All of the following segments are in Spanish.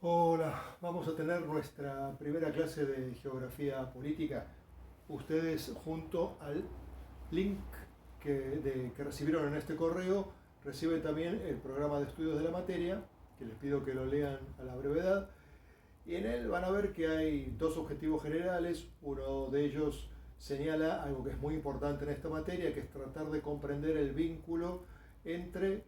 Hola, vamos a tener nuestra primera clase de geografía política. Ustedes junto al link que recibieron en este correo reciben también el programa de estudios de la materia, que les pido que lo lean a la brevedad. Y en él van a ver que hay dos objetivos generales. Uno de ellos señala algo que es muy importante en esta materia, que es tratar de comprender el vínculo entre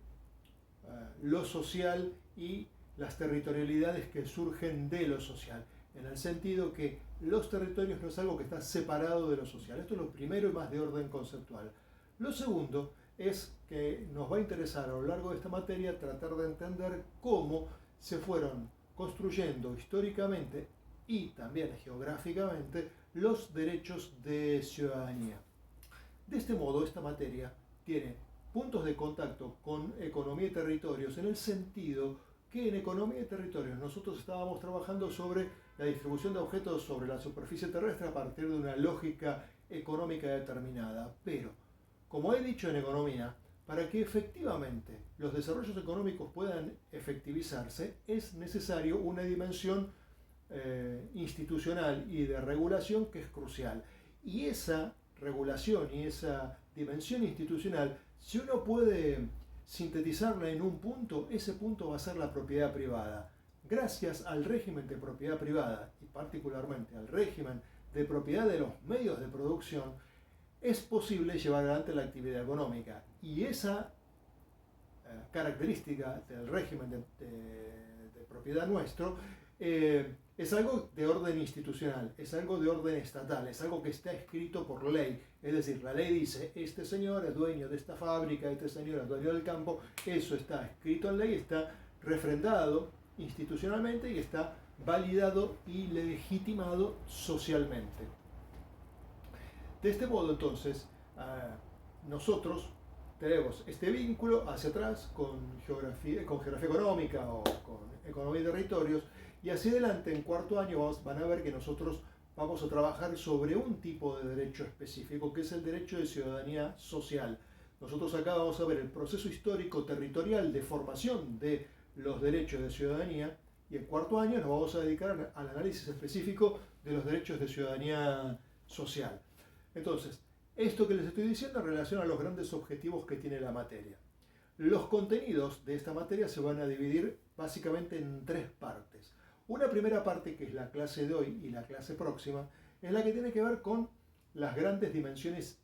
lo social y las territorialidades que surgen de lo social, en el sentido que los territorios no es algo que está separado de lo social. Esto es lo primero y más de orden conceptual. Lo segundo es que nos va a interesar a lo largo de esta materia tratar de entender cómo se fueron construyendo históricamente y también geográficamente los derechos de ciudadanía. De este modo, esta materia tiene puntos de contacto con economía y territorios en el sentido que en economía y territorios nosotros estábamos trabajando sobre la distribución de objetos sobre la superficie terrestre a partir de una lógica económica determinada. Pero, como he dicho en economía, para que efectivamente los desarrollos económicos puedan efectivizarse es necesario una dimensión institucional y de regulación que es crucial. Y esa regulación y esa dimensión institucional, si uno puede sintetizarla en un punto, ese punto va a ser la propiedad privada. Gracias al régimen de propiedad privada y particularmente al régimen de propiedad de los medios de producción, es posible llevar adelante la actividad económica. Y esa característica del régimen de propiedad nuestro es algo de orden institucional, es algo de orden estatal, es algo que está escrito por ley. Es decir, la ley dice, este señor es dueño de esta fábrica, este señor es dueño del campo. Eso está escrito en ley, está refrendado institucionalmente y está validado y legitimado socialmente. De este modo, entonces, nosotros tenemos este vínculo hacia atrás con geografía económica o con economía y territorios, y hacia adelante en cuarto año van a ver que nosotros vamos a trabajar sobre un tipo de derecho específico, que es el derecho de ciudadanía social. Nosotros acá vamos a ver el proceso histórico territorial de formación de los derechos de ciudadanía, y en cuarto año nos vamos a dedicar al análisis específico de los derechos de ciudadanía social. Entonces, esto que les estoy diciendo en relación a los grandes objetivos que tiene la materia. Los contenidos de esta materia se van a dividir básicamente en tres partes. Una primera parte, que es la clase de hoy y la clase próxima, es la que tiene que ver con las grandes dimensiones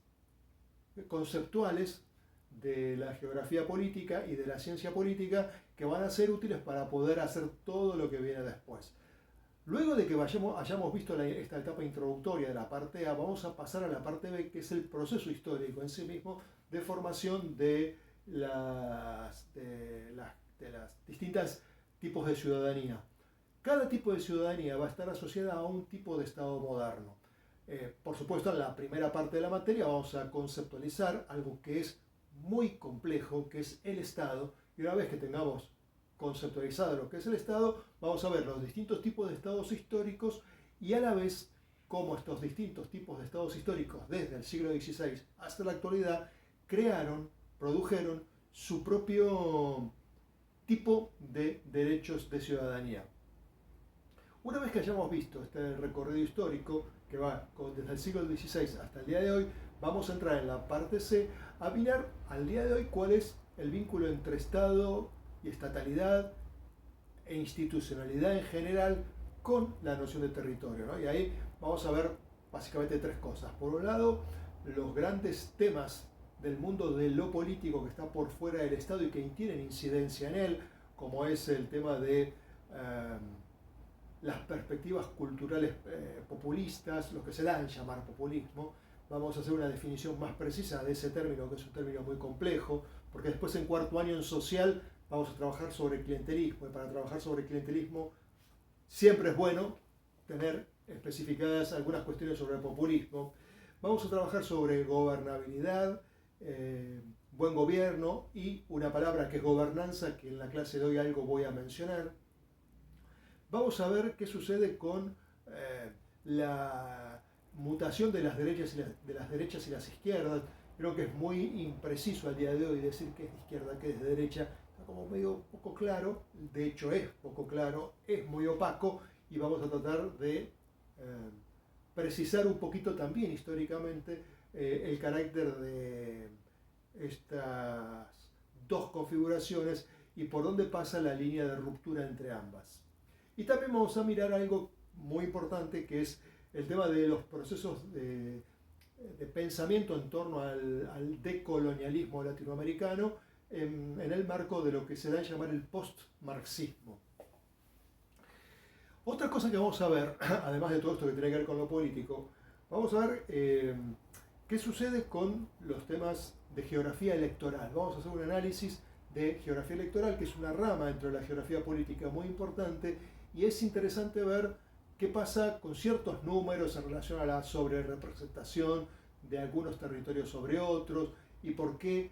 conceptuales de la geografía política y de la ciencia política, que van a ser útiles para poder hacer todo lo que viene después. Luego de que hayamos visto esta etapa introductoria de la parte A, vamos a pasar a la parte B, que es el proceso histórico en sí mismo de formación de las distintas tipos de ciudadanía. Cada tipo de ciudadanía va a estar asociada a un tipo de Estado moderno. Por supuesto, en la primera parte de la materia vamos a conceptualizar algo que es muy complejo, que es el Estado, y una vez que tengamos conceptualizado lo que es el Estado, vamos a ver los distintos tipos de estados históricos y a la vez cómo estos distintos tipos de estados históricos desde el siglo XVI hasta la actualidad produjeron su propio tipo de derechos de ciudadanía. Una vez que hayamos visto este recorrido histórico que va desde el siglo XVI hasta el día de hoy, vamos a entrar en la parte C a mirar al día de hoy cuál es el vínculo entre Estado y estatalidad e institucionalidad en general con la noción de territorio, ¿no? Y ahí vamos a ver básicamente tres cosas. Por un lado, los grandes temas del mundo de lo político que está por fuera del Estado y que tienen incidencia en él, como es el tema de las perspectivas culturales populistas, lo que se da en llamar populismo. Vamos a hacer una definición más precisa de ese término, que es un término muy complejo, porque después en cuarto año en social vamos a trabajar sobre clientelismo, y para trabajar sobre clientelismo siempre es bueno tener especificadas algunas cuestiones sobre el populismo. Vamos a trabajar sobre gobernabilidad, buen gobierno y una palabra que es gobernanza, que en la clase de hoy algo voy a mencionar. Vamos a ver qué sucede con la mutación de las derechas y las izquierdas. Creo que es muy impreciso al día de hoy decir que es de izquierda, que es de derecha. como medio poco claro, de hecho es poco claro, es muy opaco, y vamos a tratar de precisar un poquito también históricamente el carácter de estas dos configuraciones y por dónde pasa la línea de ruptura entre ambas. Y también vamos a mirar algo muy importante, que es el tema de los procesos de pensamiento en torno al decolonialismo latinoamericano en el marco de lo que se da a llamar el post-marxismo. Otra cosa que vamos a ver, además de todo esto que tiene que ver con lo político, vamos a ver qué sucede con los temas de geografía electoral. Vamos a hacer un análisis de geografía electoral, que es una rama dentro de la geografía política muy importante, y es interesante ver qué pasa con ciertos números en relación a la sobrerepresentación de algunos territorios sobre otros, y por qué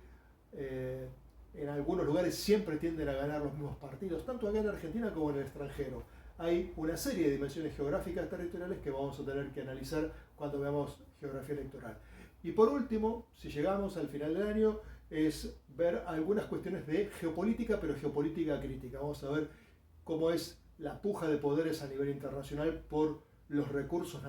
en algunos lugares siempre tienden a ganar los mismos partidos, tanto acá en Argentina como en el extranjero. Hay una serie de dimensiones geográficas territoriales que vamos a tener que analizar cuando veamos geografía electoral. Y por último, si llegamos al final del año, es ver algunas cuestiones de geopolítica, pero geopolítica crítica. Vamos a ver cómo es la puja de poderes a nivel internacional por los recursos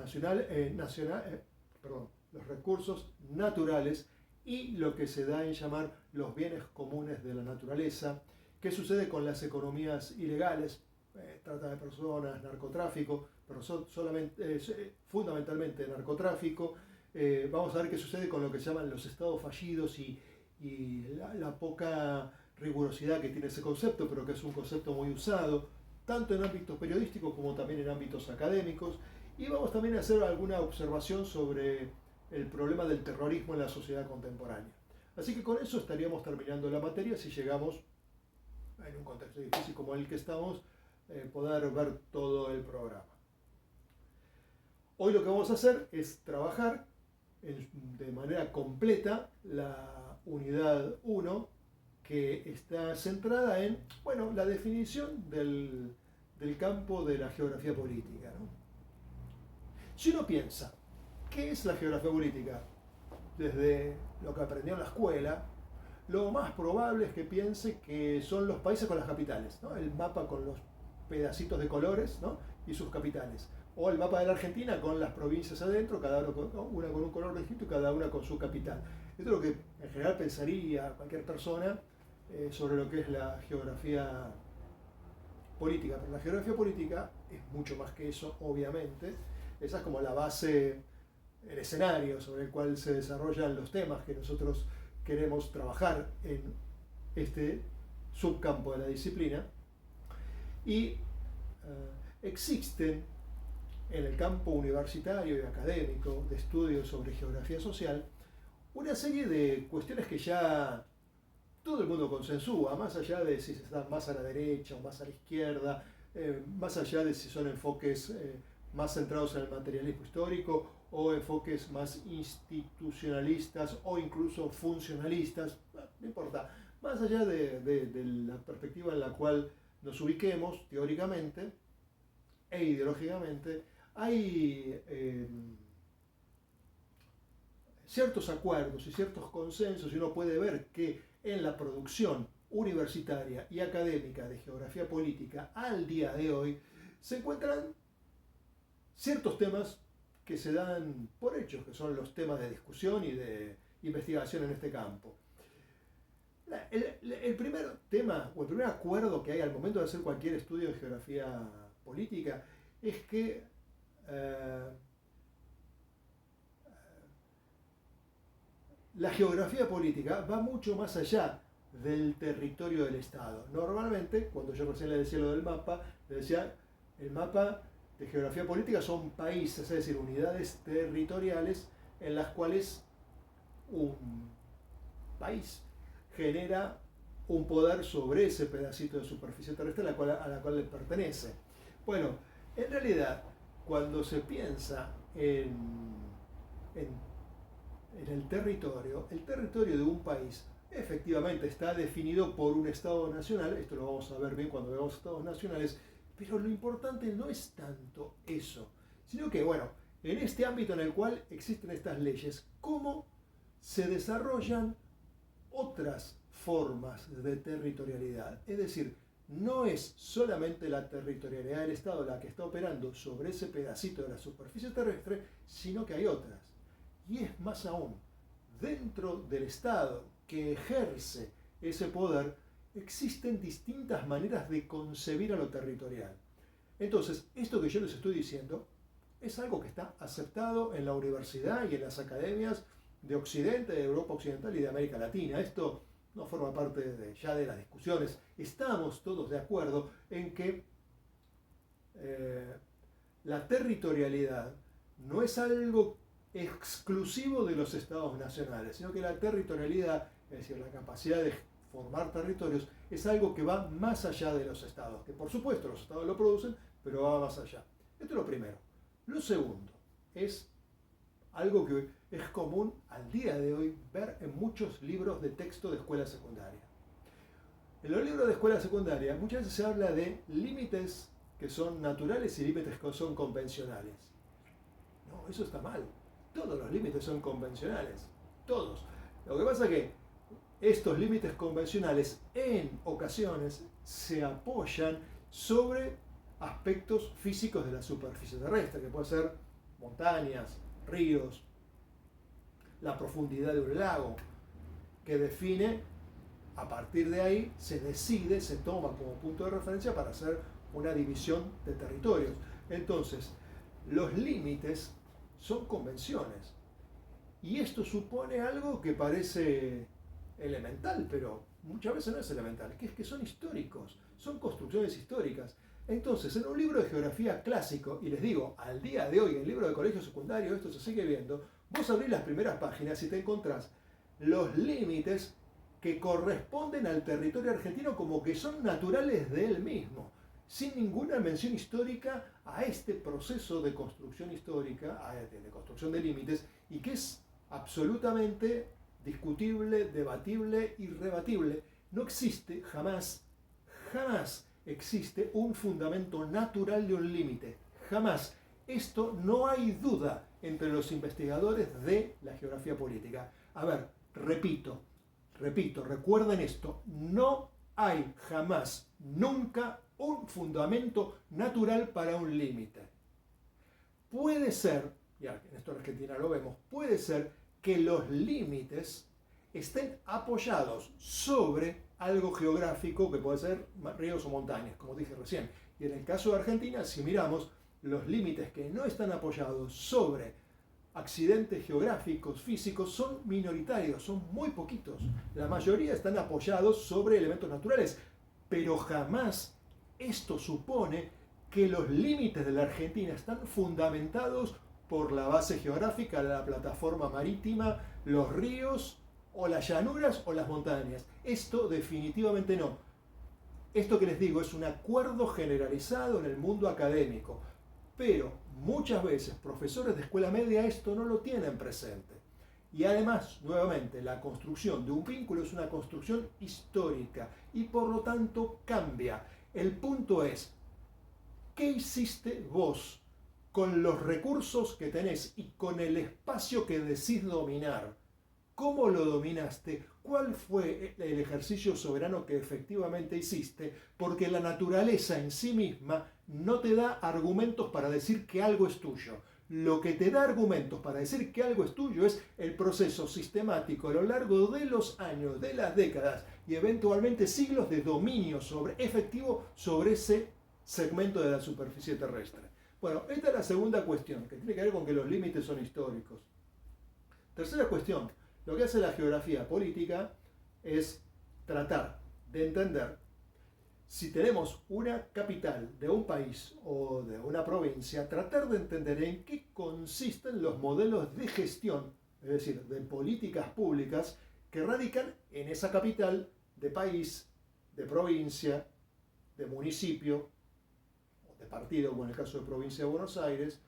los recursos naturales y lo que se da en llamar los bienes comunes de la naturaleza. ¿Qué sucede con las economías ilegales? Trata de personas, narcotráfico, pero fundamentalmente narcotráfico. Vamos a ver qué sucede con lo que se llaman los estados fallidos y la poca rigurosidad que tiene ese concepto, pero que es un concepto muy usado, tanto en ámbitos periodísticos como también en ámbitos académicos. Y vamos también a hacer alguna observación sobre el problema del terrorismo en la sociedad contemporánea. Así que con eso estaríamos terminando la materia si llegamos, en un contexto difícil como el que estamos, poder ver todo el programa. Hoy lo que vamos a hacer es trabajar de manera completa la unidad 1, que está centrada en, bueno, la definición del campo de la geografía política, ¿no? Si uno piensa, ¿qué es la geografía política? Desde lo que aprendió en la escuela, lo más probable es que piense que son los países con las capitales, ¿no? El mapa con los pedacitos de colores, ¿no? Y sus capitales. O el mapa de la Argentina con las provincias adentro, cada una con un color distinto y cada una con su capital. Esto es lo que en general pensaría cualquier persona sobre lo que es la geografía política. Pero la geografía política es mucho más que eso, obviamente. Esa es como la base, el escenario sobre el cual se desarrollan los temas que nosotros queremos trabajar en este subcampo de la disciplina. Y existen en el campo universitario y académico de estudios sobre geografía social una serie de cuestiones que ya todo el mundo consensúa, más allá de si se está más a la derecha o más a la izquierda, más allá de si son enfoques más centrados en el materialismo histórico o enfoques más institucionalistas o incluso funcionalistas, no importa, más allá de la perspectiva en la cual nos ubiquemos teóricamente e ideológicamente, hay ciertos acuerdos y ciertos consensos, y uno puede ver que en la producción universitaria y académica de geografía política al día de hoy se encuentran ciertos temas que se dan por hechos, que son los temas de discusión y de investigación en este campo. El primer tema o el primer acuerdo que hay al momento de hacer cualquier estudio de geografía política es que la geografía política va mucho más allá del territorio del Estado. Normalmente, cuando yo recién le decía lo del mapa, le decía, el mapa de geografía política son países, es decir, unidades territoriales en las cuales un país genera un poder sobre ese pedacito de superficie terrestre a la cual le pertenece. Bueno, en realidad, cuando se piensa en el territorio de un país efectivamente está definido por un Estado nacional. Esto lo vamos a ver bien cuando veamos estados nacionales, pero lo importante no es tanto eso, sino que, bueno, en este ámbito en el cual existen estas leyes, cómo se desarrollan otras formas de territorialidad. Es decir, no es solamente la territorialidad del Estado la que está operando sobre ese pedacito de la superficie terrestre, sino que hay otras. Y es más aún, dentro del Estado que ejerce ese poder, existen distintas maneras de concebir a lo territorial. Entonces, esto que yo les estoy diciendo es algo que está aceptado en la universidad y en las academias de Occidente, de Europa Occidental y de América Latina. Esto no forma parte ya de las discusiones. Estamos todos de acuerdo en que la territorialidad no es algo exclusivo de los estados nacionales, sino que la territorialidad, es decir, la capacidad de formar territorios, es algo que va más allá de los estados, que por supuesto los estados lo producen, pero va más allá. Esto es lo primero. Lo segundo es algo que es común al día de hoy ver en muchos libros de texto de escuela secundaria. En los libros de escuela secundaria muchas veces se habla de límites que son naturales y límites que son convencionales. No, eso está mal. Todos los límites son convencionales. Todos. Lo que pasa es que estos límites convencionales en ocasiones se apoyan sobre aspectos físicos de la superficie terrestre, que puede ser montañas, ríos, la profundidad de un lago, que define, a partir de ahí se decide, se toma como punto de referencia para hacer una división de territorios. Entonces, los límites son convenciones, y esto supone algo que parece elemental, pero muchas veces no es elemental, que es que son históricos, son construcciones históricas. Entonces, en un libro de geografía clásico, y les digo, al día de hoy, en el libro de colegio secundario, esto se sigue viendo, vos abrís las primeras páginas y te encontrás los límites que corresponden al territorio argentino como que son naturales de él mismo, sin ninguna mención histórica a este proceso de construcción histórica, de construcción de límites, y que es absolutamente discutible, debatible y rebatible. No existe jamás existe un fundamento natural de un límite. Jamás. Esto no hay duda entre los investigadores de la geografía política. A ver, repito, recuerden esto. No hay jamás, nunca, un fundamento natural para un límite. Puede ser, y en esto en Argentina lo vemos, puede ser que los límites estén apoyados sobre algo geográfico que puede ser ríos o montañas, como dije recién. Y en el caso de Argentina, si miramos, los límites que no están apoyados sobre accidentes geográficos, físicos, son minoritarios, son muy poquitos. La mayoría están apoyados sobre elementos naturales, pero jamás esto supone que los límites de la Argentina están fundamentados por la base geográfica, la plataforma marítima, los ríos, o las llanuras o las montañas. Esto definitivamente no. Esto que les digo es un acuerdo generalizado en el mundo académico, pero muchas veces profesores de escuela media esto no lo tienen presente. Y además, nuevamente, la construcción de un vínculo es una construcción histórica y por lo tanto cambia. El punto es, ¿qué hiciste vos con los recursos que tenés y con el espacio que decís dominar? ¿Cómo lo dominaste? ¿Cuál fue el ejercicio soberano que efectivamente hiciste? Porque la naturaleza en sí misma no te da argumentos para decir que algo es tuyo. Lo que te da argumentos para decir que algo es tuyo es el proceso sistemático a lo largo de los años, de las décadas y eventualmente siglos de dominio efectivo sobre ese segmento de la superficie terrestre. Bueno, esta es la segunda cuestión, que tiene que ver con que los límites son históricos. Tercera cuestión. Lo que hace la geografía política es tratar de entender si tenemos una capital de un país o de una provincia, tratar de entender en qué consisten los modelos de gestión, es decir, de políticas públicas que radican en esa capital de país, de provincia, de municipio, o de partido, como en el caso de Provincia de Buenos Aires,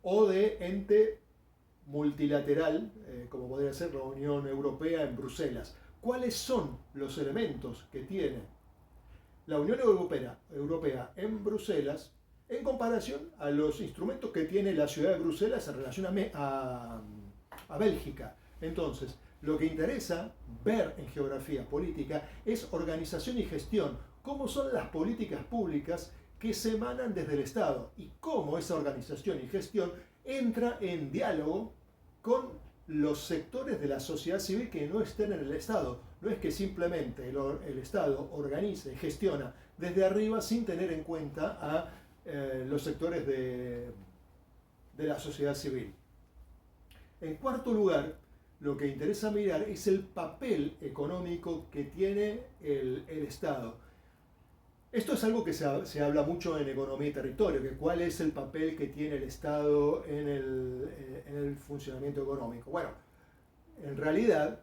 o de ente multilateral, como podría ser la Unión Europea en Bruselas. ¿Cuáles son los elementos que tiene la Unión Europea en Bruselas en comparación a los instrumentos que tiene la ciudad de Bruselas en relación a Bélgica? Entonces, Lo que interesa ver en geografía política es organización y gestión, cómo son las políticas públicas que se emanan desde el Estado y cómo esa organización y gestión entra en diálogo con los sectores de la sociedad civil que no estén en el Estado. No es que simplemente el Estado organice y gestiona desde arriba sin tener en cuenta a los sectores de la sociedad civil. En cuarto lugar, lo que interesa mirar es el papel económico que tiene el Estado. Esto es algo que se habla mucho en economía y territorio, que cuál es el papel que tiene el Estado en el funcionamiento económico. Bueno, en realidad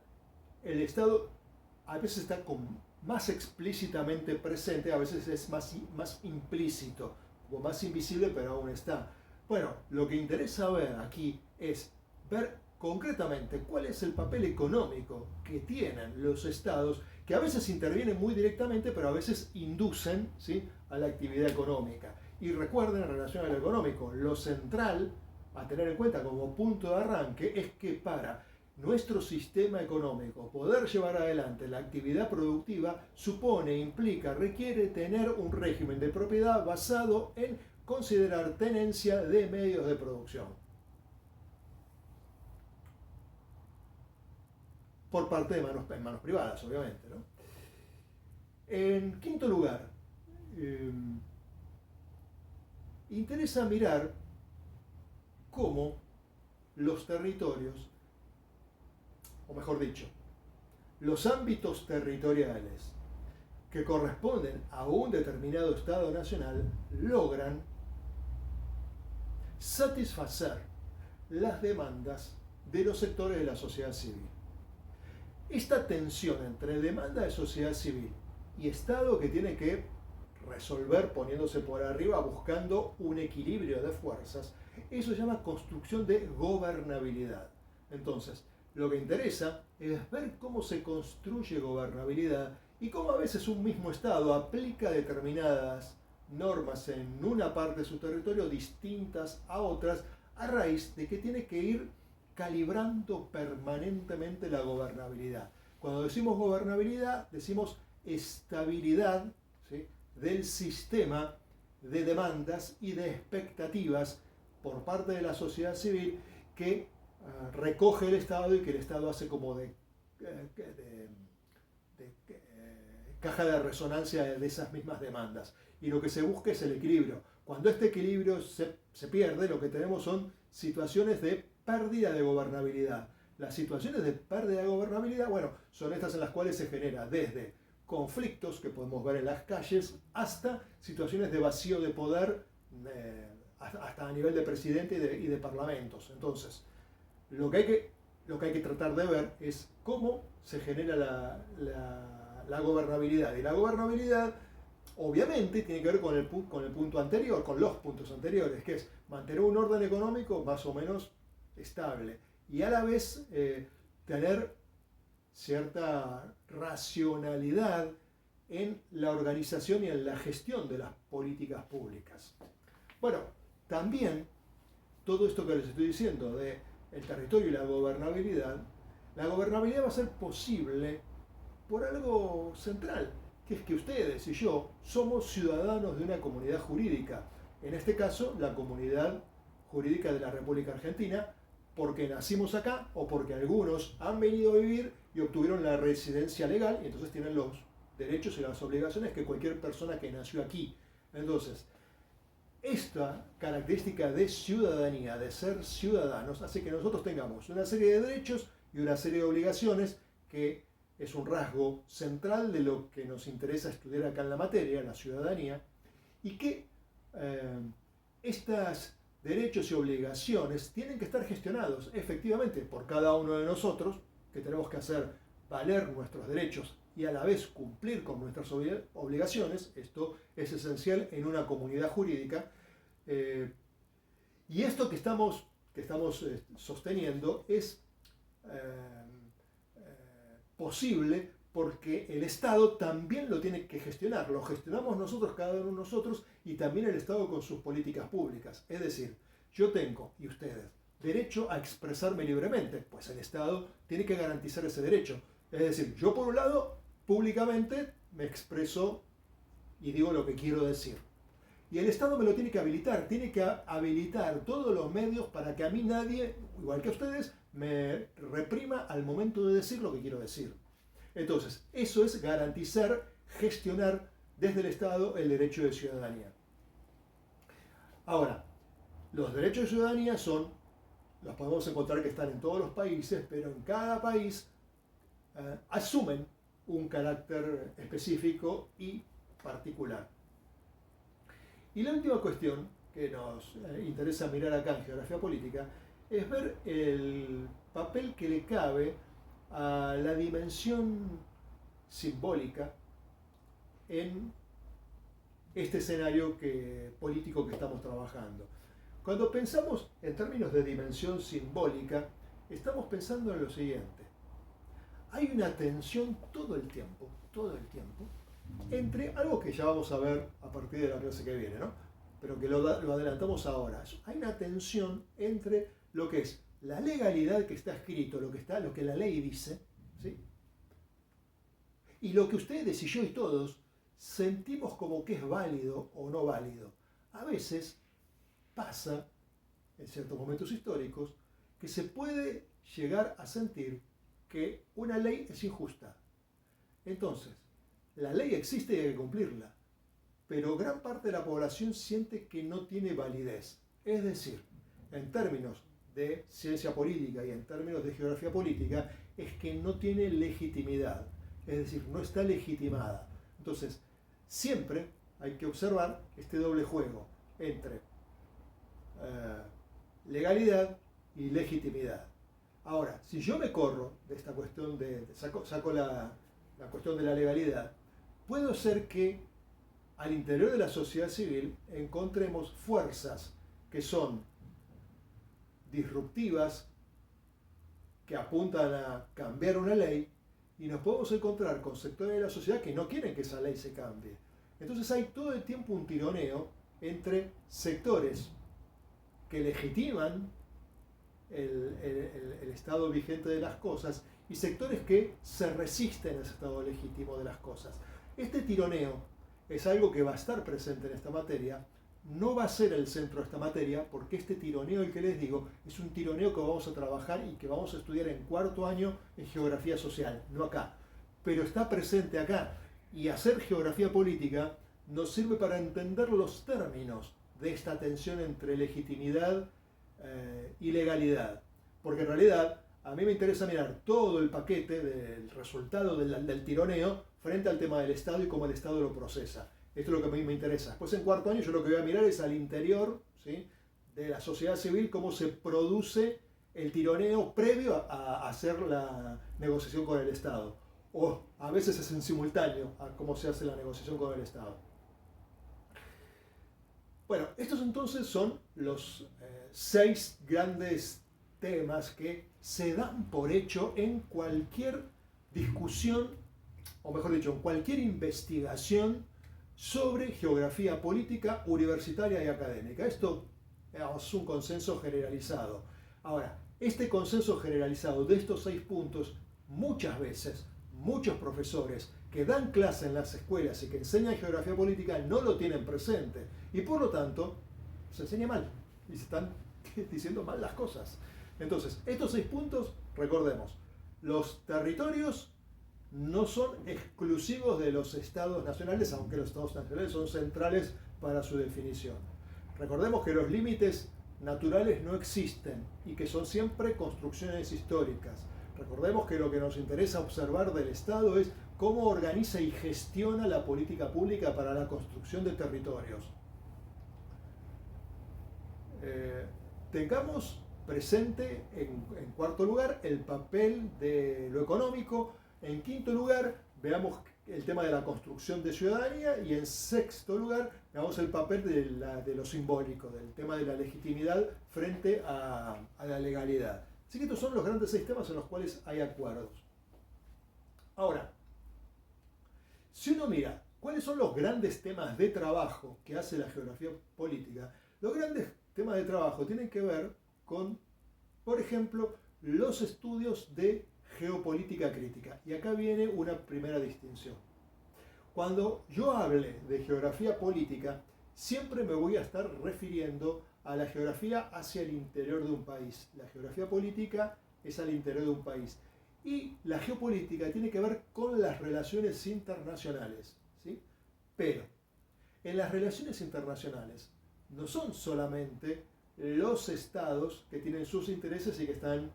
el Estado a veces está más explícitamente presente, a veces es más implícito, o más invisible, pero aún está. Bueno, lo que interesa ver aquí es ver concretamente cuál es el papel económico que tienen los estados, que a veces intervienen muy directamente, pero a veces inducen, ¿sí?, a la actividad económica. Y recuerden, en relación a lo económico, lo central a tener en cuenta como punto de arranque es que para nuestro sistema económico poder llevar adelante la actividad productiva supone, implica, requiere tener un régimen de propiedad basado en considerar tenencia de medios de producción por parte de manos privadas, obviamente, ¿no? En quinto lugar, interesa mirar cómo los territorios, o mejor dicho, los ámbitos territoriales que corresponden a un determinado Estado nacional logran satisfacer las demandas de los sectores de la sociedad civil. Esta tensión entre demanda de sociedad civil y Estado que tiene que resolver poniéndose por arriba, buscando un equilibrio de fuerzas, eso se llama construcción de gobernabilidad. Entonces, lo que interesa es ver cómo se construye gobernabilidad y cómo a veces un mismo Estado aplica determinadas normas en una parte de su territorio distintas a otras, a raíz de que tiene que ir calibrando permanentemente la gobernabilidad. Cuando decimos gobernabilidad, decimos estabilidad, ¿sí?, del sistema de demandas y de expectativas por parte de la sociedad civil que recoge el Estado y que el Estado hace como de caja de resonancia de esas mismas demandas. Y lo que se busca es el equilibrio. Cuando este equilibrio se pierde, lo que tenemos son situaciones de pérdida de gobernabilidad. Las situaciones de pérdida de gobernabilidad, bueno, son estas en las cuales se genera desde conflictos que podemos ver en las calles hasta situaciones de vacío de poder, hasta a nivel de presidente y de parlamentos. Entonces, lo que hay que tratar de ver es cómo se genera la gobernabilidad. Y la gobernabilidad, obviamente, tiene que ver con el punto anterior, con los puntos anteriores, que es mantener un orden económico más o menos estable y a la vez tener cierta racionalidad en la organización y en la gestión de las políticas públicas. Bueno, también todo esto que les estoy diciendo de el territorio y la gobernabilidad va a ser posible por algo central, que es que ustedes y yo somos ciudadanos de una comunidad jurídica, en este caso la comunidad jurídica de la República Argentina, porque nacimos acá o porque algunos han venido a vivir y obtuvieron la residencia legal y entonces tienen los derechos y las obligaciones que cualquier persona que nació aquí. Entonces, esta característica de ciudadanía, de ser ciudadanos, hace que nosotros tengamos una serie de derechos y una serie de obligaciones que es un rasgo central de lo que nos interesa estudiar acá en la materia, la ciudadanía, y que estos derechos y obligaciones tienen que estar gestionados efectivamente por cada uno de nosotros, que tenemos que hacer valer nuestros derechos y a la vez cumplir con nuestras obligaciones. Esto es esencial en una comunidad jurídica. Y esto que estamos sosteniendo es posible porque el Estado también lo tiene que gestionar. Lo gestionamos nosotros, cada uno de nosotros, y también el Estado con sus políticas públicas. Es decir, yo tengo, y ustedes, derecho a expresarme libremente, pues el Estado tiene que garantizar ese derecho. Es decir, yo por un lado, públicamente me expreso y digo lo que quiero decir. Y el Estado me lo tiene que habilitar todos los medios para que a mí nadie, igual que a ustedes, me reprima al momento de decir lo que quiero decir. Entonces, eso es garantizar, gestionar desde el Estado el derecho de ciudadanía. Ahora, los derechos de ciudadanía los podemos encontrar que están en todos los países, pero en cada país asumen un carácter específico y particular. Y la última cuestión que nos interesa mirar acá en geografía política es ver el papel que le cabe a la dimensión simbólica en este escenario político que estamos trabajando. Cuando pensamos en términos de dimensión simbólica, estamos pensando en lo siguiente. Hay una tensión todo el tiempo, entre algo que ya vamos a ver a partir de la clase que viene, ¿no? Pero que lo adelantamos ahora. Hay una tensión entre lo que es la legalidad que está escrito, lo que la ley dice, ¿sí? Y lo que ustedes y yo y todos sentimos como que es válido o no válido. A veces pasa, en ciertos momentos históricos, que se puede llegar a sentir que una ley es injusta. Entonces, la ley existe y hay que cumplirla, pero gran parte de la población siente que no tiene validez. Es decir, en términos de ciencia política y en términos de geografía política, es que no tiene legitimidad, es decir, no está legitimada. Entonces, siempre hay que observar este doble juego entre legalidad y legitimidad. Ahora, si yo me corro de esta cuestión saco la cuestión de la legalidad, puede ser que al interior de la sociedad civil encontremos fuerzas que son disruptivas, que apuntan a cambiar una ley, y nos podemos encontrar con sectores de la sociedad que no quieren que esa ley se cambie. Entonces hay todo el tiempo un tironeo entre sectores que legitiman el estado vigente de las cosas y sectores que se resisten a ese estado legítimo de las cosas. Este tironeo es algo que va a estar presente en esta materia, no va a ser el centro de esta materia, porque este tironeo, el que les digo, es un tironeo que vamos a trabajar y que vamos a estudiar en cuarto año en geografía social, no acá. Pero está presente acá, y hacer geografía política nos sirve para entender los términos de esta tensión entre legitimidad y legalidad. Porque en realidad a mí me interesa mirar todo el paquete del resultado del tironeo frente al tema del Estado y cómo el Estado lo procesa. Esto es lo que a mí me interesa. Después en cuarto año yo lo que voy a mirar es al interior, ¿sí?, de la sociedad civil, cómo se produce el tironeo previo a hacer la negociación con el Estado. O a veces es en simultáneo a cómo se hace la negociación con el Estado. Bueno, estos entonces son los 6 grandes temas que se dan por hecho en cualquier discusión, o mejor dicho, en cualquier investigación sobre geografía política universitaria y académica. Esto es un consenso generalizado. Ahora, este consenso generalizado de estos 6 puntos, muchas veces, muchos profesores que dan clase en las escuelas y que enseñan geografía política no lo tienen presente. Y por lo tanto, se enseña mal y se están diciendo mal las cosas. Entonces, estos 6 puntos, recordemos, los territorios no son exclusivos de los estados nacionales, aunque los estados nacionales son centrales para su definición. Recordemos que los límites naturales no existen y que son siempre construcciones históricas. Recordemos que lo que nos interesa observar del Estado es cómo organiza y gestiona la política pública para la construcción de territorios. Tengamos presente en cuarto lugar el papel de lo económico. En quinto lugar, veamos el tema de la construcción de ciudadanía, y en sexto lugar, veamos el papel de lo simbólico, del tema de la legitimidad frente a la legalidad. Así que estos son los grandes 6 temas en los cuales hay acuerdos. Ahora, si uno mira cuáles son los grandes temas de trabajo que hace la geografía política, los grandes temas de trabajo tienen que ver con Por ejemplo, los estudios de geopolítica crítica. Y acá viene una primera distinción. Cuando yo hable de geografía política, siempre me voy a estar refiriendo a la geografía hacia el interior de un país. La geografía política es al interior de un país. Y la geopolítica tiene que ver con las relaciones internacionales, ¿sí? Pero en las relaciones internacionales no son solamente los estados que tienen sus intereses y que están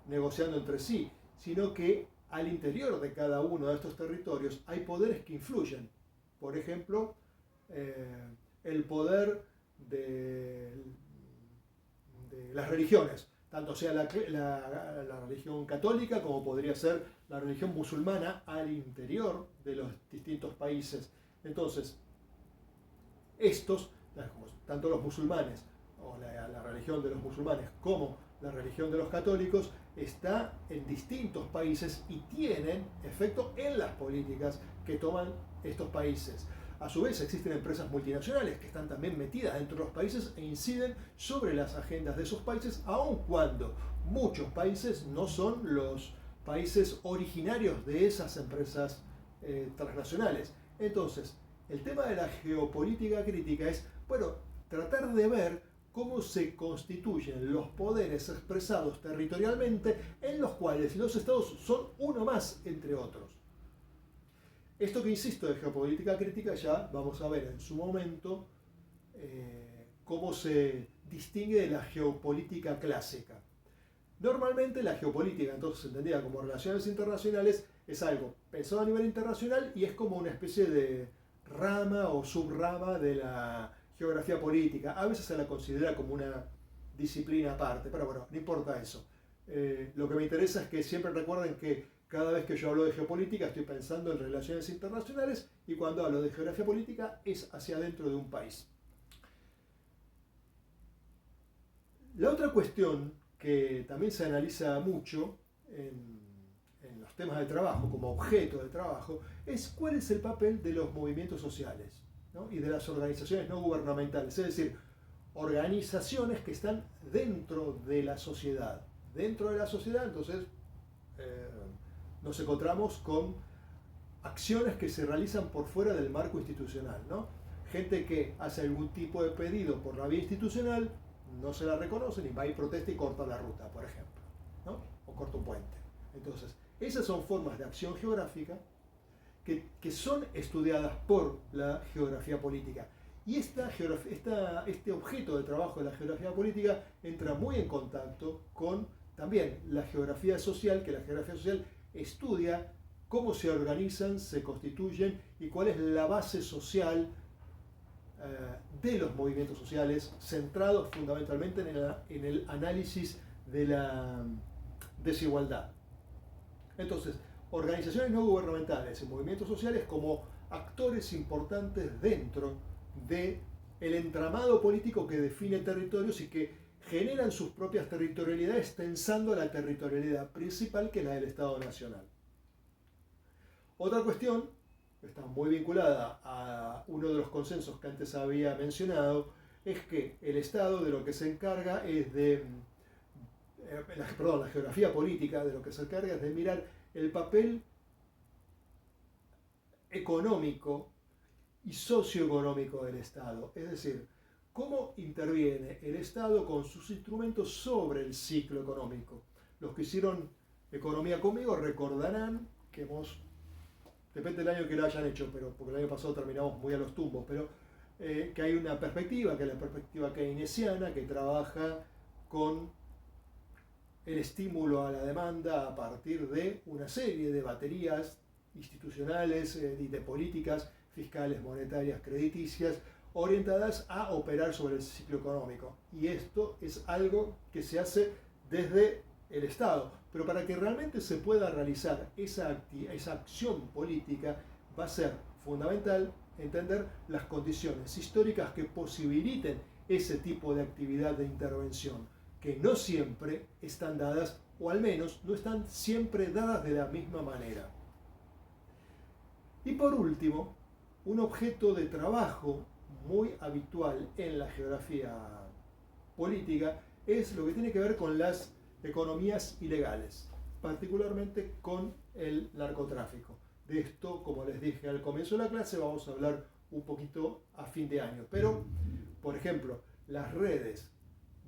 negociando entre sí, sino que al interior de cada uno de estos territorios hay poderes que influyen. Por ejemplo, el poder de las religiones, tanto sea la religión católica como podría ser la religión musulmana al interior de los distintos países. Entonces, estos, tanto los musulmanes, o la religión de los musulmanes, como la religión de los católicos, está en distintos países y tienen efecto en las políticas que toman estos países. A su vez, existen empresas multinacionales que están también metidas dentro de los países e inciden sobre las agendas de esos países, aun cuando muchos países no son los países originarios de esas empresas transnacionales. Entonces, el tema de la geopolítica crítica es, bueno, tratar de ver cómo se constituyen los poderes expresados territorialmente en los cuales los estados son uno más entre otros. Esto que insisto de geopolítica crítica ya vamos a ver en su momento cómo se distingue de la geopolítica clásica. Normalmente la geopolítica, entonces entendida como relaciones internacionales, es algo pensado a nivel internacional y es como una especie de rama o subrama de la geografía política. A veces se la considera como una disciplina aparte, pero bueno, no importa eso. Lo que me interesa es que siempre recuerden que cada vez que yo hablo de geopolítica estoy pensando en relaciones internacionales y cuando hablo de geografía política es hacia adentro de un país. La otra cuestión que también se analiza mucho en los temas de trabajo, como objeto de trabajo, es cuál es el papel de los movimientos sociales, ¿no? Y de las organizaciones no gubernamentales, es decir, organizaciones que están dentro de la sociedad. Dentro de la sociedad, entonces, nos encontramos con acciones que se realizan por fuera del marco institucional, ¿no? Gente que hace algún tipo de pedido por la vía institucional, no se la reconoce y va y protesta y corta la ruta, por ejemplo, ¿no? O corta un puente. Entonces, esas son formas de acción geográfica que son estudiadas por la geografía política. Y este objeto de trabajo de la geografía política entra muy en contacto con también la geografía social, que la geografía social estudia cómo se organizan, se constituyen y cuál es la base social de los movimientos sociales, centrados fundamentalmente en el análisis de la desigualdad. Entonces, organizaciones no gubernamentales y movimientos sociales como actores importantes dentro del entramado político que define territorios y que generan sus propias territorialidades tensando la territorialidad principal que es la del Estado Nacional. Otra cuestión que está muy vinculada a uno de los consensos que antes había mencionado es que el Estado de lo que se encarga es de, la geografía política de lo que se encarga es de mirar el papel económico y socioeconómico del Estado, es decir, cómo interviene el Estado con sus instrumentos sobre el ciclo económico. Los que hicieron economía conmigo recordarán que depende del año que lo hayan hecho, pero porque el año pasado terminamos muy a los tumbos, pero que hay una perspectiva, que es la perspectiva keynesiana, que trabaja con el estímulo a la demanda a partir de una serie de baterías institucionales y de políticas fiscales, monetarias, crediticias, orientadas a operar sobre el ciclo económico. Y esto es algo que se hace desde el Estado. Pero para que realmente se pueda realizar esa acción política, va a ser fundamental entender las condiciones históricas que posibiliten ese tipo de actividad de intervención, que no siempre están dadas, o al menos no están siempre dadas de la misma manera. Y por último, un objeto de trabajo muy habitual en la geografía política es lo que tiene que ver con las economías ilegales, particularmente con el narcotráfico. De esto, como les dije al comienzo de la clase, vamos a hablar un poquito a fin de año. Pero, por ejemplo, las redes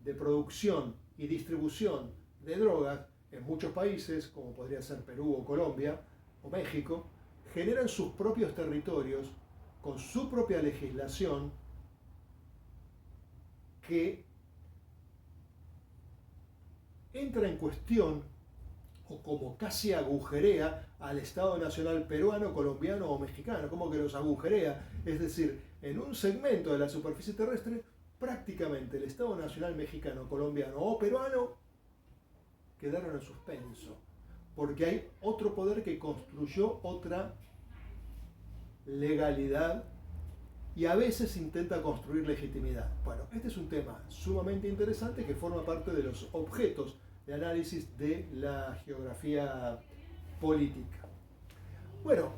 de producción y distribución de drogas en muchos países, como podría ser Perú o Colombia o México, generan sus propios territorios con su propia legislación que entra en cuestión o como casi agujerea al Estado Nacional peruano, colombiano o mexicano, como que los agujerea, es decir, en un segmento de la superficie terrestre, prácticamente el Estado Nacional mexicano, colombiano o peruano quedaron en suspenso, porque hay otro poder que construyó otra legalidad y a veces intenta construir legitimidad. Bueno, este es un tema sumamente interesante que forma parte de los objetos de análisis de la geografía política. Bueno,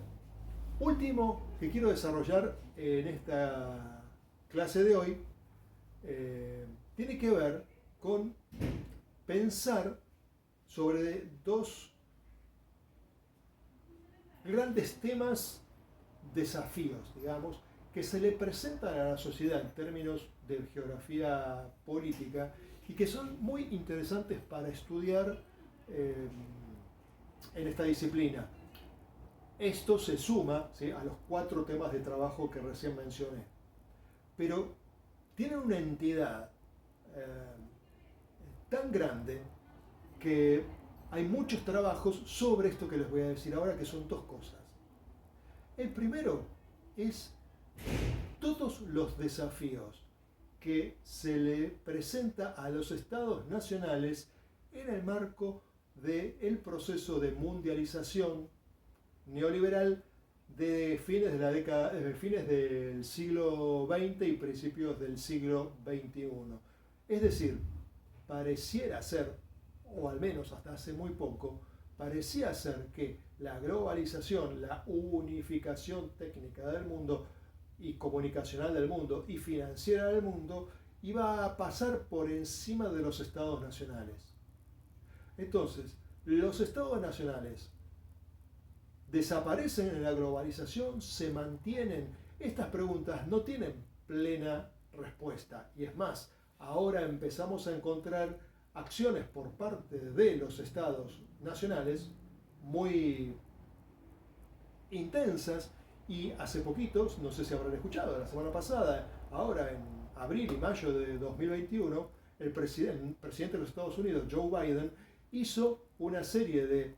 último que quiero desarrollar en esta clase de hoy tiene que ver con pensar sobre dos grandes temas, desafíos, digamos, que se le presentan a la sociedad en términos de geografía política y que son muy interesantes para estudiar en esta disciplina. Esto se suma, ¿sí?, a los 4 temas de trabajo que recién mencioné, pero tienen una entidad tan grande que hay muchos trabajos sobre esto que les voy a decir ahora, que son 2 cosas. El primero es todos los desafíos que se le presenta a los estados nacionales en el marco del proceso de mundialización neoliberal de fines del siglo XX y principios del siglo XXI. Es decir, pareciera ser, o al menos hasta hace muy poco, parecía ser que la globalización, la unificación técnica del mundo y comunicacional del mundo y financiera del mundo iba a pasar por encima de los estados nacionales. Entonces, los estados nacionales desaparecen en la globalización, se mantienen. Estas preguntas no tienen plena respuesta. Y es más, ahora empezamos a encontrar acciones por parte de los estados nacionales muy intensas. Y hace poquitos, no sé si habrán escuchado, la semana pasada, ahora en abril y mayo de 2021, el presidente de los Estados Unidos, Joe Biden, hizo una serie de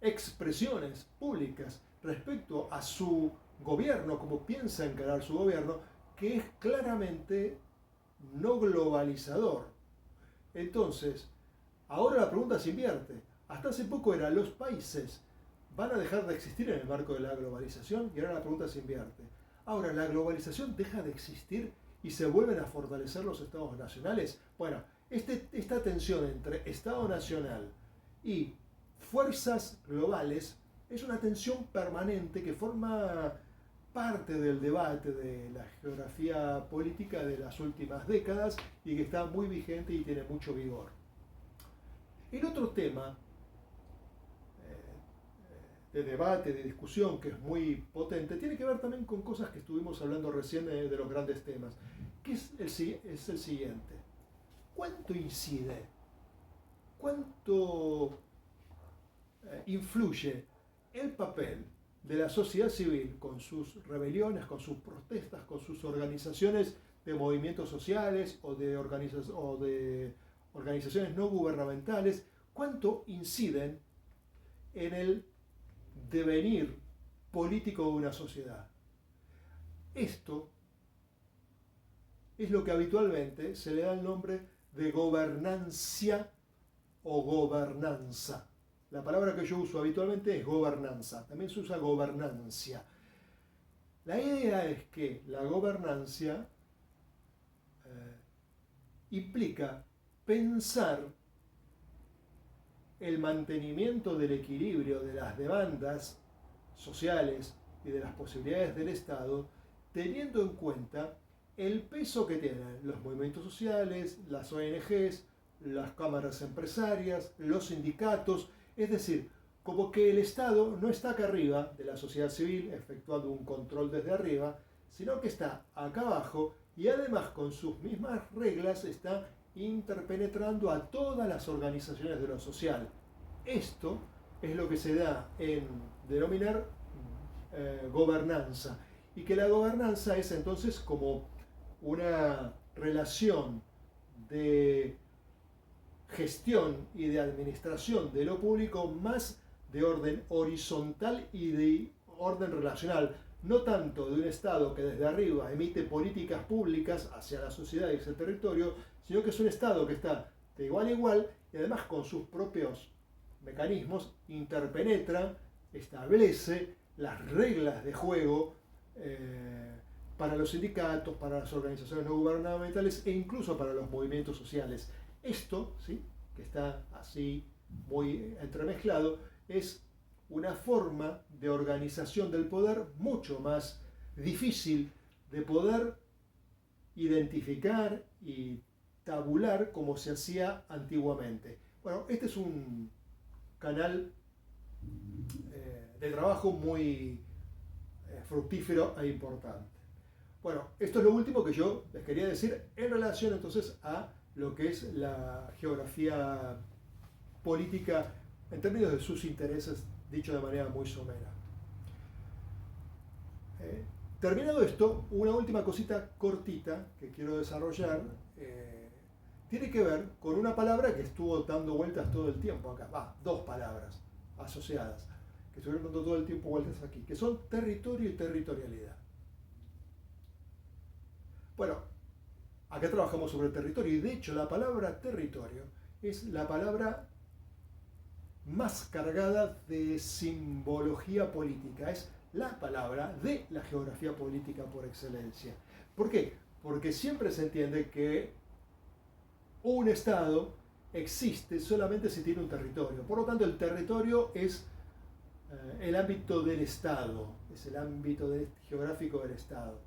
expresiones públicas respecto a su gobierno, cómo piensa encarar su gobierno, que es claramente no globalizador. Entonces, ahora la pregunta se invierte. Hasta hace poco era, ¿los países van a dejar de existir en el marco de la globalización? Y ahora la pregunta se invierte. Ahora, ¿la globalización deja de existir y se vuelven a fortalecer los estados nacionales? Bueno, esta tensión entre Estado nacional y fuerzas globales es una tensión permanente que forma parte del debate de la geografía política de las últimas décadas y que está muy vigente y tiene mucho vigor. El otro tema de debate, de discusión, que es muy potente, tiene que ver también con cosas que estuvimos hablando recién de los grandes temas, que es el siguiente. ¿Cuánto incide? ¿Cuánto influye el papel de la sociedad civil con sus rebeliones, con sus protestas, con sus organizaciones de movimientos sociales o de organizaciones no gubernamentales? ¿Cuánto inciden en el devenir político de una sociedad? Esto es lo que habitualmente se le da el nombre de gobernancia o gobernanza. La palabra que yo uso habitualmente es gobernanza, también se usa gobernancia. La idea es que la gobernancia implica pensar el mantenimiento del equilibrio de las demandas sociales y de las posibilidades del Estado, teniendo en cuenta el peso que tienen los movimientos sociales, las ONGs, las cámaras empresarias, los sindicatos, es decir, como que el Estado no está acá arriba de la sociedad civil efectuando un control desde arriba, sino que está acá abajo y además con sus mismas reglas está interpenetrando a todas las organizaciones de lo social. Esto es lo que se da en denominar gobernanza, y que la gobernanza es entonces como una relación de gestión y de administración de lo público más de orden horizontal y de orden relacional, no tanto de un Estado que desde arriba emite políticas públicas hacia la sociedad y hacia el territorio, sino que es un Estado que está de igual a igual y además con sus propios mecanismos interpenetra, establece las reglas de juego para los sindicatos, para las organizaciones no gubernamentales e incluso para los movimientos sociales. Esto, ¿sí?, que está así muy entremezclado, es una forma de organización del poder mucho más difícil de poder identificar y tabular como se hacía antiguamente. Bueno, este es un canal de trabajo muy fructífero e importante. Bueno, esto es lo último que yo les quería decir en relación entonces a lo que es la geografía política en términos de sus intereses, dicho de manera muy somera. Terminado esto, una última cosita cortita que quiero desarrollar tiene que ver con una palabra que estuvo dando vueltas todo el tiempo acá. Dos palabras asociadas que estuvieron dando todo el tiempo vueltas aquí, que son territorio y territorialidad. Bueno, acá trabajamos sobre el territorio y de hecho la palabra territorio es la palabra más cargada de simbología política, es la palabra de la geografía política por excelencia. ¿Por qué? Porque siempre se entiende que un Estado existe solamente si tiene un territorio. Por lo tanto, el territorio es el ámbito del Estado, es el ámbito geográfico del Estado.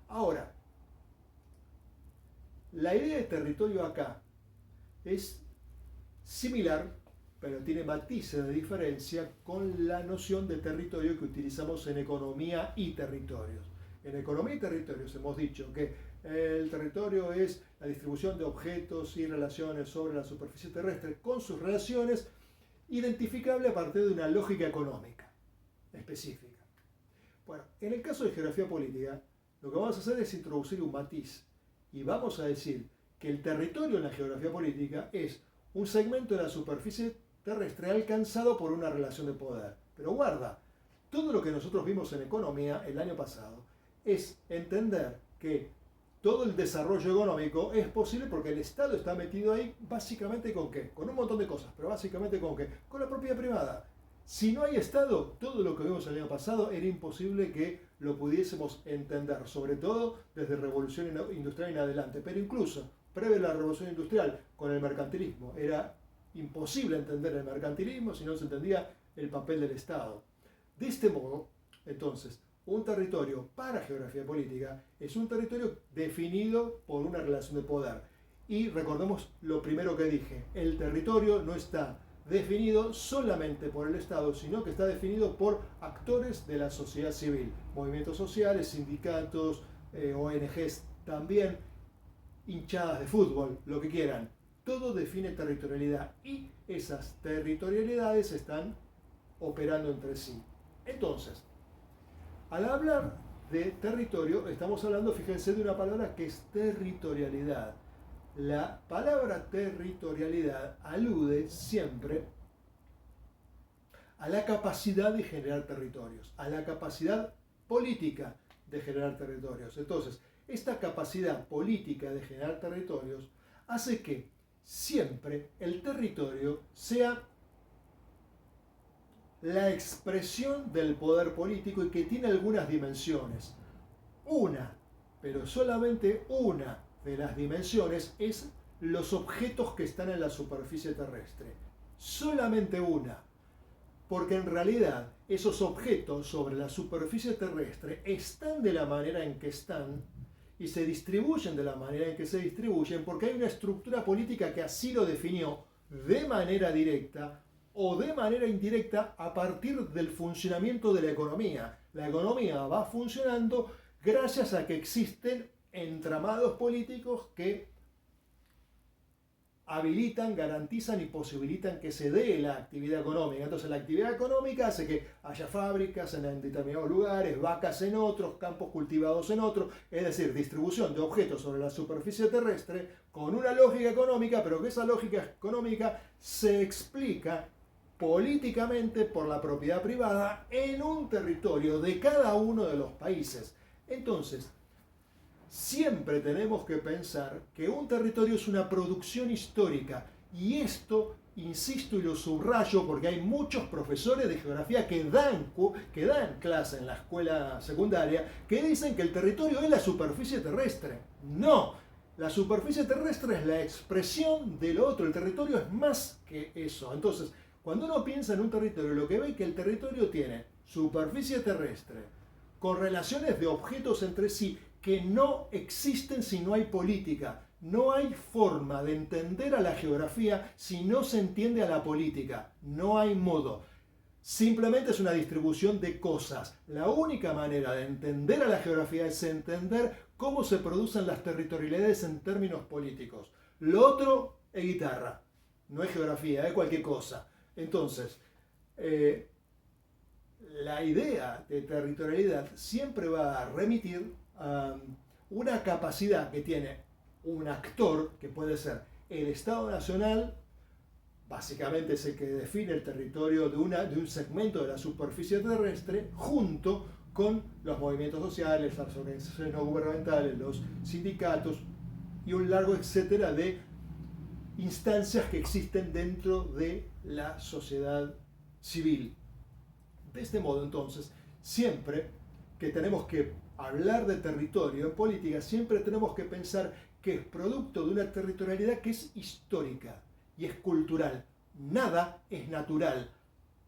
Ahora, la idea de territorio acá es similar, pero tiene matices de diferencia con la noción de territorio que utilizamos en economía y territorios. En economía y territorios hemos dicho que el territorio es la distribución de objetos y relaciones sobre la superficie terrestre con sus relaciones identificable a partir de una lógica económica específica. Bueno, en el caso de geografía política, lo que vamos a hacer es introducir un matiz y vamos a decir que el territorio en la geografía política es un segmento de la superficie terrestre alcanzado por una relación de poder. Pero guarda, todo lo que nosotros vimos en economía el año pasado es entender que todo el desarrollo económico es posible porque el Estado está metido ahí básicamente ¿con qué? Con un montón de cosas, pero básicamente ¿con qué? Con la propiedad privada. Si no hay Estado, todo lo que vimos el año pasado era imposible que lo pudiésemos entender, sobre todo desde Revolución Industrial en adelante, pero incluso previo a la Revolución Industrial con el mercantilismo. Era imposible entender el mercantilismo si no se entendía el papel del Estado. De este modo, entonces, un territorio para geografía política es un territorio definido por una relación de poder. Y recordemos lo primero que dije, el territorio no está definido solamente por el Estado, sino que está definido por actores de la sociedad civil, movimientos sociales, sindicatos, ONGs también, hinchadas de fútbol, lo que quieran. Todo define territorialidad y esas territorialidades están operando entre sí. Entonces, al hablar de territorio, estamos hablando, fíjense, de una palabra que es territorialidad. La palabra territorialidad alude siempre a la capacidad de generar territorios, a la capacidad política de generar territorios. Entonces, esta capacidad política de generar territorios hace que siempre el territorio sea la expresión del poder político y que tiene algunas dimensiones. Una, pero solamente una de las dimensiones es los objetos que están en la superficie terrestre. Solamente una. Porque en realidad esos objetos sobre la superficie terrestre están de la manera en que están y se distribuyen de la manera en que se distribuyen porque hay una estructura política que así lo definió de manera directa o de manera indirecta a partir del funcionamiento de la economía. La economía va funcionando gracias a que existen entramados políticos que habilitan, garantizan y posibilitan que se dé la actividad económica. Entonces la actividad económica hace que haya fábricas en determinados lugares, vacas en otros, campos cultivados en otros, es decir, distribución de objetos sobre la superficie terrestre con una lógica económica, pero que esa lógica económica se explica políticamente por la propiedad privada en un territorio de cada uno de los países. Entonces, siempre tenemos que pensar que un territorio es una producción histórica y esto, insisto y lo subrayo porque hay muchos profesores de geografía que dan clase en la escuela secundaria que dicen que el territorio es la superficie terrestre. No, la superficie terrestre es la expresión del otro, el territorio es más que eso. Entonces, cuando uno piensa en un territorio, lo que ve es que el territorio tiene superficie terrestre con relaciones de objetos entre sí que no existen si no hay política. No hay forma de entender a la geografía si no se entiende a la política. No hay modo. Simplemente es una distribución de cosas. La única manera de entender a la geografía es entender cómo se producen las territorialidades en términos políticos. Lo otro es guitarra. No es geografía, es cualquier cosa. Entonces, la idea de territorialidad siempre va a remitir a una capacidad que tiene un actor, que puede ser el Estado Nacional, básicamente es el que define el territorio de un segmento de la superficie terrestre, junto con los movimientos sociales, las organizaciones no gubernamentales, los sindicatos y un largo etcétera de instancias que existen dentro de la sociedad civil. De este modo, entonces, siempre que tenemos que hablar de territorio en política, siempre tenemos que pensar que es producto de una territorialidad que es histórica y es cultural. Nada es natural.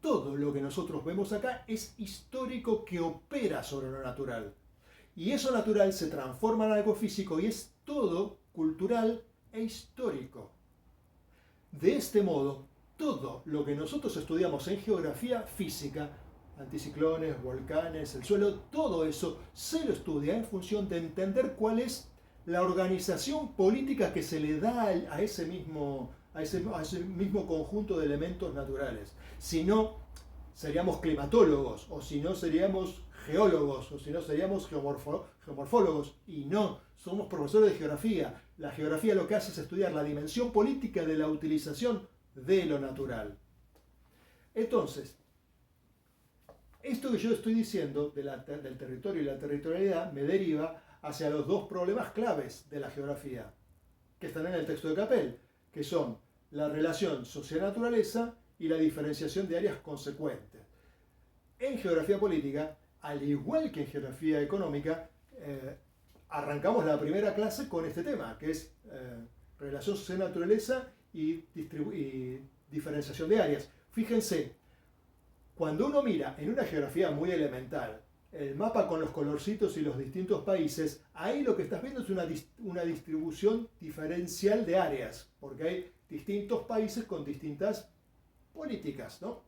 Todo lo que nosotros vemos acá es histórico que opera sobre lo natural. Y eso natural se transforma en algo físico y es todo cultural e histórico. De este modo, todo lo que nosotros estudiamos en geografía física, anticiclones, volcanes, el suelo, todo eso se lo estudia en función de entender cuál es la organización política que se le da a ese mismo conjunto de elementos naturales. Si no, seríamos climatólogos, o si no, seríamos geólogos, o si no, seríamos geomorfólogos, y no, somos profesores de geografía. La geografía lo que hace es estudiar la dimensión política de la utilización de lo natural. Entonces, esto que yo estoy diciendo del territorio y la territorialidad me deriva hacia los dos problemas claves de la geografía, que están en el texto de Capel, que son la relación sociedad-naturaleza y la diferenciación de áreas consecuentes. En geografía política, al igual que en geografía económica, arrancamos la primera clase con este tema, que es relación sociedad-naturaleza y diferenciación de áreas. Fíjense, cuando uno mira en una geografía muy elemental el mapa con los colorcitos y los distintos países, ahí lo que estás viendo es una distribución diferencial de áreas, porque hay distintos países con distintas políticas, ¿no?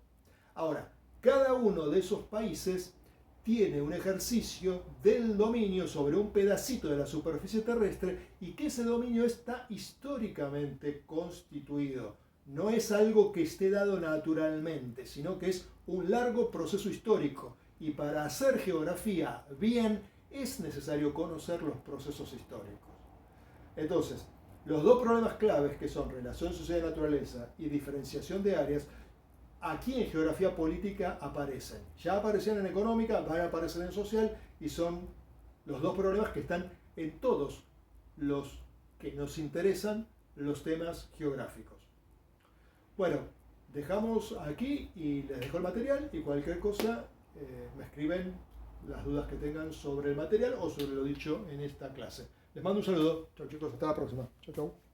Ahora, cada uno de esos países tiene un ejercicio del dominio sobre un pedacito de la superficie terrestre y que ese dominio está históricamente constituido. No es algo que esté dado naturalmente, sino que es un largo proceso histórico. Y para hacer geografía bien es necesario conocer los procesos históricos. Entonces, los dos problemas claves que son relación sociedad-naturaleza y diferenciación de áreas, aquí en geografía política aparecen. Ya aparecían en económica, van a aparecer en social y son los dos problemas que están en todos los que nos interesan los temas geográficos. Bueno, dejamos aquí y les dejo el material y cualquier cosa me escriben las dudas que tengan sobre el material o sobre lo dicho en esta clase. Les mando un saludo. Chao chicos, hasta la próxima. Chao, chao.